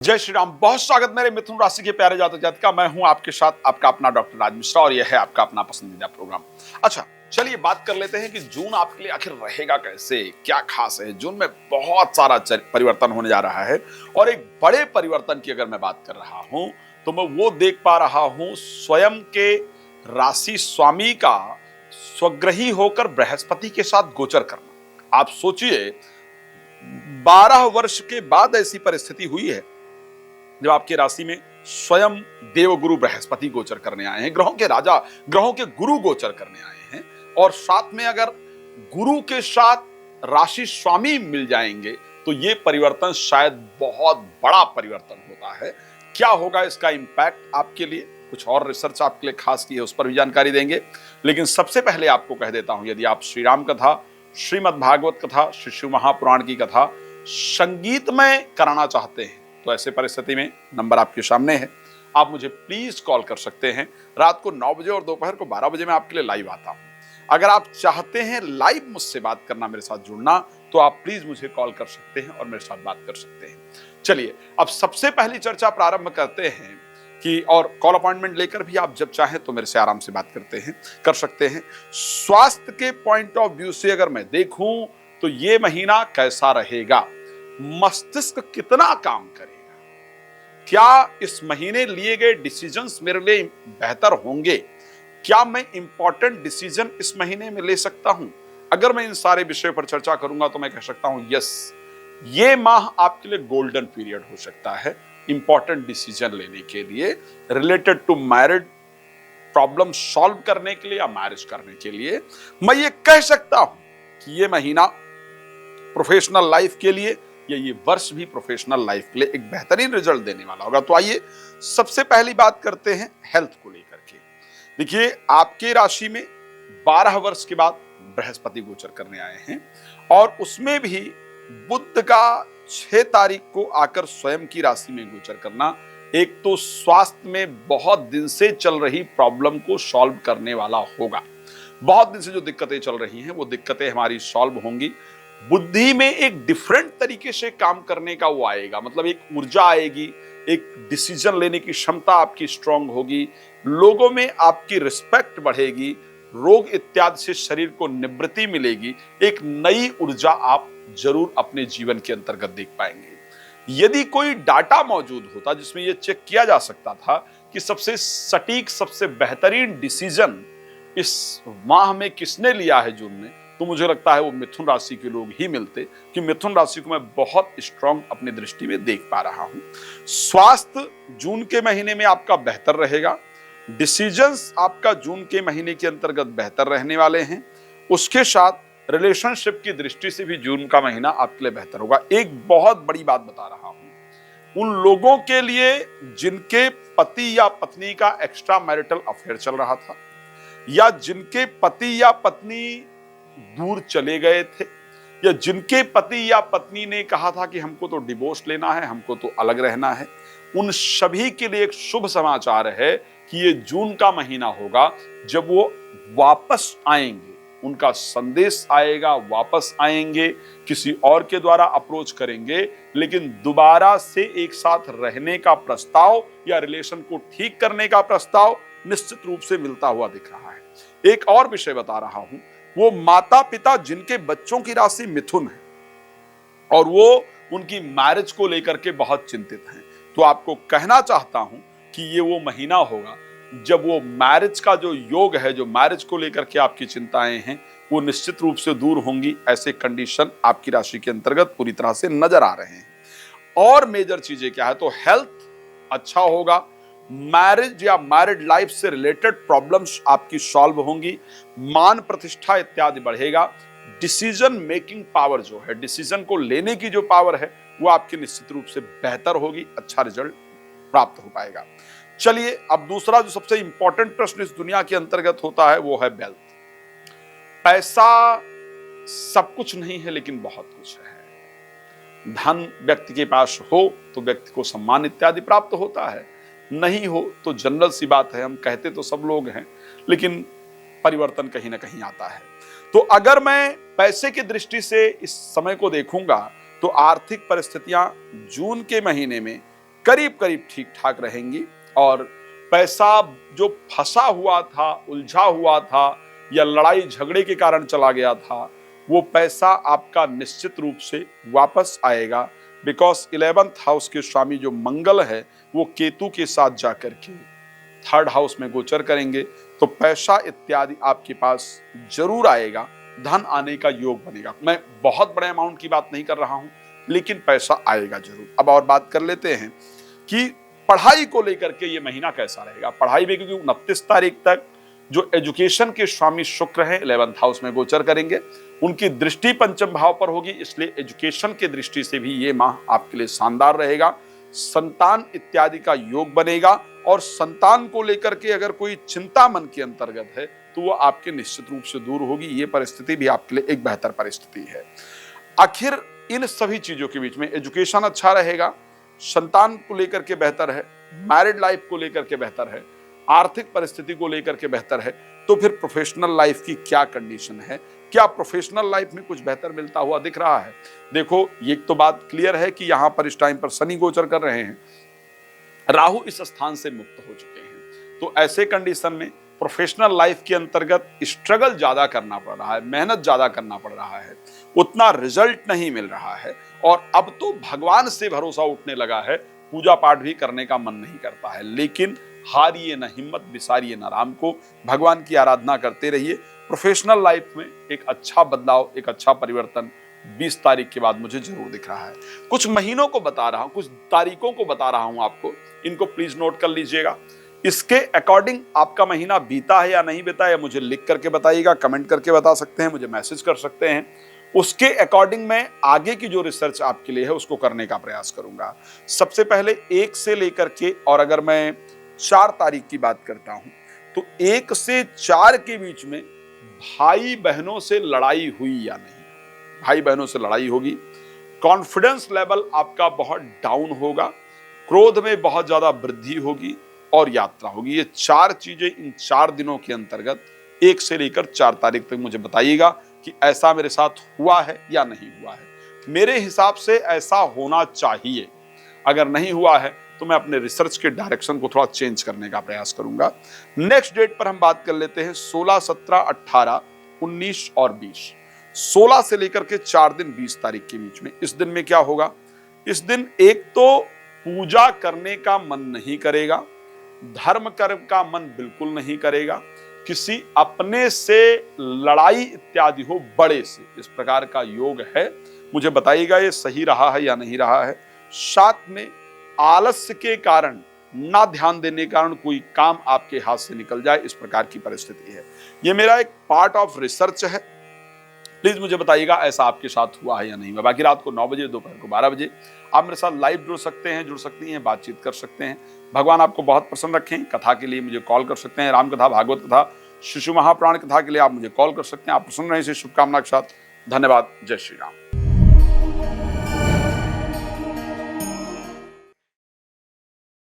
जय श्री राम। बहुत स्वागत मेरे मिथुन राशि के प्यारे जातक जातिका। मैं हूं आपके साथ आपका अपना डॉक्टर राज मिश्रा और यह है आपका अपना पसंदीदा प्रोग्राम। अच्छा, चलिए बात कर लेते हैं कि जून आपके लिए आखिर रहेगा कैसे, क्या खास है। जून में बहुत सारा परिवर्तन होने जा रहा है और एक बड़े परिवर्तन की अगर मैं बात कर रहा हूं तो मैं वो देख पा रहा हूं स्वयं के राशि स्वामी का स्वग्रही होकर बृहस्पति के साथ गोचर करना। आप सोचिए, 12 वर्ष के बाद ऐसी परिस्थिति हुई है जब आपकी राशि में स्वयं देवगुरु बृहस्पति गोचर करने आए हैं, ग्रहों के राजा, ग्रहों के गुरु गोचर करने आए हैं। और साथ में अगर गुरु के साथ राशि स्वामी मिल जाएंगे तो ये परिवर्तन शायद बहुत बड़ा परिवर्तन होता है। क्या होगा इसका इंपैक्ट आपके लिए, कुछ और रिसर्च आपके लिए खास की है, उस पर भी जानकारी देंगे। लेकिन सबसे पहले आपको कह देता हूं, यदि आप श्री राम कथा, श्रीमद् भागवत कथा, श्री शिव महापुराण की कथा संगीतमय कराना चाहते हैं तो ऐसे परिस्थिति में नंबर आपके सामने है, आप मुझे प्लीज कॉल कर सकते हैं। रात को 9 बजे और दोपहर को 12 बजे मैं आपके लिए लाइव आता हूं। अगर आप चाहते हैं लाइव मुझसे बात करना, मेरे साथ जुड़ना, तो आप प्लीज मुझे कॉल कर सकते हैं और मेरे साथ बात कर सकते हैं। चलिए अब सबसे पहली चर्चा प्रारंभ करते हैं कि, और कॉल अपॉइंटमेंट लेकर भी आप जब चाहें तो मेरे से आराम से बात कर सकते हैं। स्वास्थ्य के पॉइंट ऑफ व्यू से अगर मैं देखूं तो ये महीना कैसा रहेगा, मस्तिष्क कितना काम करेगा, क्या इस महीने लिए गए डिसीजंस मेरे लिए बेहतर होंगे, क्या मैं इंपॉर्टेंट डिसीजन इस महीने में ले सकता हूं। अगर मैं इन सारे विषयों पर चर्चा करूंगा तो मैं कह सकता हूं यस, ये माह आपके लिए गोल्डन पीरियड हो सकता है इंपॉर्टेंट डिसीजन लेने के लिए, related to married problem solve करने के लिए या मैरिज करने के लिए। मैं ये कह सकता हूं कि ये महीना प्रोफेशनल लाइफ के लिए या ये वर्ष भी प्रोफेशनल लाइफ के लिए एक बेहतरीन रिजल्ट देने वाला होगा। तो आइए सबसे पहली बात करते हैं हेल्थ को लेकर के। देखिए, आपके राशि में 12 वर्ष के बाद बृहस्पति गोचर करने आए हैं और उसमें भी बुध का 6 तारीख को आकर स्वयं की राशि में गोचर करना, एक तो स्वास्थ्य में बहुत दिन से चल रही प्रॉब्लम को सॉल्व करने वाला होगा। बहुत दिन से जो दिक्कतें चल रही हैं वो दिक्कतें हमारी सॉल्व होंगी। बुद्धि में एक डिफरेंट तरीके से काम करने का वो आएगा, मतलब एक ऊर्जा आएगी, एक डिसीजन लेने की क्षमता आपकी स्ट्रांग होगी, लोगों में आपकी रिस्पेक्ट बढ़ेगी, रोग इत्यादि से शरीर को निवृत्ति मिलेगी, एक नई ऊर्जा आप जरूर अपने जीवन के अंतर्गत देख पाएंगे। यदि कोई डाटा मौजूद होता जिसमें यह चेक किया जा सकता था कि सबसे सटीक, सबसे बेहतरीन डिसीजन इस माह में किसने लिया है जून में, तो मुझे लगता है वो मिथुन राशि के लोग ही मिलते, कि मिथुन राशि को मैं बहुत स्ट्रांग अपनी दृष्टि में देख पा रहा हूं। स्वास्थ्य जून के महीने में आपका बेहतर रहेगा, डिसीजंस आपका जून के महीने के अंतर्गत बेहतर रहने वाले हैं। उसके साथ रिलेशनशिप की दृष्टि से भी जून का महीना आपके लिए बेहतर होगा। एक बहुत बड़ी बात बता रहा हूं उन लोगों के लिए जिनके पति या पत्नी का एक्स्ट्रा मैरिटल अफेयर चल रहा था, या जिनके पति या पत्नी दूर चले गए थे, या जिनके पति या पत्नी ने कहा था कि हमको तो डिवोर्स लेना है, हमको तो अलग रहना है, उन सभी के लिए एक शुभ समाचार है कि ये जून का महीना होगा जब वो वापस आएंगे, उनका संदेश आएगा, वापस आएंगे, किसी और के द्वारा अप्रोच करेंगे, लेकिन दोबारा से एक साथ रहने का प्रस्ताव या रिलेशन को ठीक करने का प्रस्ताव निश्चित रूप से मिलता हुआ दिख रहा है। एक और विषय बता रहा हूं, वो माता पिता जिनके बच्चों की राशि मिथुन है और वो उनकी मैरिज को लेकर के बहुत चिंतित हैं, तो आपको कहना चाहता हूं कि ये वो महीना होगा जब वो मैरिज का जो योग है, जो मैरिज को लेकर के आपकी चिंताएं हैं, वो निश्चित रूप से दूर होंगी। ऐसे कंडीशन आपकी राशि के अंतर्गत पूरी तरह से नजर आ रहे हैं। और मेजर चीजें क्या है, तो हेल्थ अच्छा होगा, मैरिज या मैरिड लाइफ से रिलेटेड प्रॉब्लम्स आपकी सॉल्व होंगी, मान प्रतिष्ठा इत्यादि बढ़ेगा, डिसीजन मेकिंग पावर जो है, डिसीजन को लेने की जो पावर है वो आपकी निश्चित रूप से बेहतर होगी, अच्छा रिजल्ट प्राप्त हो पाएगा। चलिए अब दूसरा जो सबसे इंपॉर्टेंट प्रश्न इस दुनिया के अंतर्गत होता है वो है वेल्थ। पैसा सब कुछ नहीं है लेकिन बहुत कुछ है। धन व्यक्ति के पास हो तो व्यक्ति को सम्मान इत्यादि प्राप्त होता है, नहीं हो तो जनरल सी बात है, हम कहते तो सब लोग हैं लेकिन परिवर्तन कहीं ना कहीं आता है। तो अगर मैं पैसे की दृष्टि से इस समय को देखूंगा तो आर्थिक परिस्थितियां जून के महीने में करीब करीब ठीक ठाक रहेंगी और पैसा जो फंसा हुआ था, उलझा हुआ था या लड़ाई झगड़े के कारण चला गया था, वो पैसा आपका निश्चित रूप से वापस आएगा। बिकॉज 11th हाउस के स्वामी जो मंगल है वो केतु के साथ जाकर के 3rd हाउस में गोचर करेंगे, तो पैसा इत्यादि आपके पास जरूर आएगा, धन आने का योग बनेगा। मैं बहुत बड़े अमाउंट की बात नहीं कर रहा हूं, लेकिन पैसा आएगा जरूर। अब और बात कर लेते हैं कि पढ़ाई को लेकर के ये महीना कैसा रहेगा। पढ़ाई में क्योंकि 29 तारीख तक जो एजुकेशन के स्वामी शुक्र हैं 11th हाउस में गोचर करेंगे, उनकी दृष्टि पंचम भाव पर होगी, इसलिए एजुकेशन की दृष्टि से भी ये माह आपके लिए शानदार रहेगा। संतान इत्यादि का योग बनेगा और संतान को लेकर के अगर कोई चिंता मन के अंतर्गत है तो वो आपके निश्चित रूप से दूर होगी। ये परिस्थिति भी आपके लिए एक बेहतर परिस्थिति है। आखिर इन सभी चीजों के बीच में एजुकेशन अच्छा रहेगा, संतान को लेकर के बेहतर है, मैरिड लाइफ को लेकर के बेहतर है, आर्थिक परिस्थिति को लेकर के बेहतर है, तो फिर प्रोफेशनल लाइफ की क्या कंडीशन है? क्या प्रोफेशनल लाइफ में कुछ बेहतर मिलता हुआ दिख रहा है? देखो, ये तो बात क्लियर है कि यहां पर इस टाइम पर शनि गोचर कर रहे हैं, राहु इस स्थान से मुक्त हो चुके हैं, तो ऐसे कंडीशन में प्रोफेशनल लाइफ के अंतर्गत स्ट्रगल ज्यादा करना पड़ रहा है, मेहनत ज्यादा करना पड़ रहा है, उतना रिजल्ट नहीं मिल रहा है और अब तो भगवान से भरोसा उठने लगा है, पूजा पाठ भी करने का मन नहीं करता है। लेकिन हारिए न हिम्मत, बिसारिए न राम को, भगवान की आराधना करते रहिए। प्रोफेशनल लाइफ में एक अच्छा बदलाव, एक अच्छा परिवर्तन 20 तारीख के बाद मुझे जरूर दिख रहा है। कुछ महीनों को बता रहा हूं, कुछ तारीखों को बता रहा हूं आपको, इनको प्लीज नोट कर लीजिएगा। इसके अकॉर्डिंग आपका महीना बीता है या नहीं बीता है मुझे लिख करके बताइएगा, कमेंट करके बता सकते हैं, मुझे मैसेज कर सकते हैं। उसके अकॉर्डिंग मैं आगे की जो रिसर्च आपके लिए है उसको करने का प्रयास करूंगा। सबसे पहले 1 से लेकर के, और अगर मैं 4 तारीख की बात करता हूं तो 1 से 4 के बीच में भाई बहनों से लड़ाई हुई या नहीं, भाई बहनों से लड़ाई होगी, कॉन्फिडेंस लेवल आपका बहुत डाउन होगा, क्रोध में बहुत ज्यादा वृद्धि होगी और यात्रा होगी। ये 4 चीजें इन 4 दिनों के अंतर्गत 1 से लेकर 4 तारीख तक मुझे बताइएगा कि ऐसा मेरे साथ हुआ है या नहीं हुआ है। मेरे हिसाब से ऐसा होना चाहिए, अगर नहीं हुआ है तो मैं अपने रिसर्च के डायरेक्शन को थोड़ा चेंज करने का प्रयास करूंगा। नेक्स्ट डेट पर हम बात कर लेते हैं 16, 17, 18, 19 और 20। 16 से लेकर के 4 दिन 20 तारीख के बीच में, इस दिन में क्या होगा? इस दिन एक तो पूजा करने का मन नहीं करेगा, धर्म कर्म का मन बिल्कुल नहीं करेगा, किसी अपने से लड़ाई इत्यादि हो बड़े से, इस प्रकार का योग है। मुझे बताइएगा ये सही रहा है या नहीं रहा है। साथ में आलस्य के कारण, ना ध्यान देने के कारण कोई काम आपके हाथ से निकल जाए, इस प्रकार की परिस्थिति है। ये मेरा एक पार्ट ऑफ रिसर्च है, प्लीज मुझे बताइएगा ऐसा आपके साथ हुआ है या नहीं हुआ। बाकी रात को 9 बजे, दोपहर को 12 बजे आप मेरे साथ लाइव जुड़ सकते हैं, जुड़ सकती हैं, बातचीत कर सकते हैं। भगवान आपको बहुत पसंद रखें। कथा के लिए मुझे कॉल कर सकते हैं, राम कथा, भागवत कथा, शिशु महापुराण कथा के लिए आप मुझे कॉल कर सकते हैं। आप प्रसन्न रहें, इसे शुभकामना के साथ। धन्यवाद। जय श्री राम।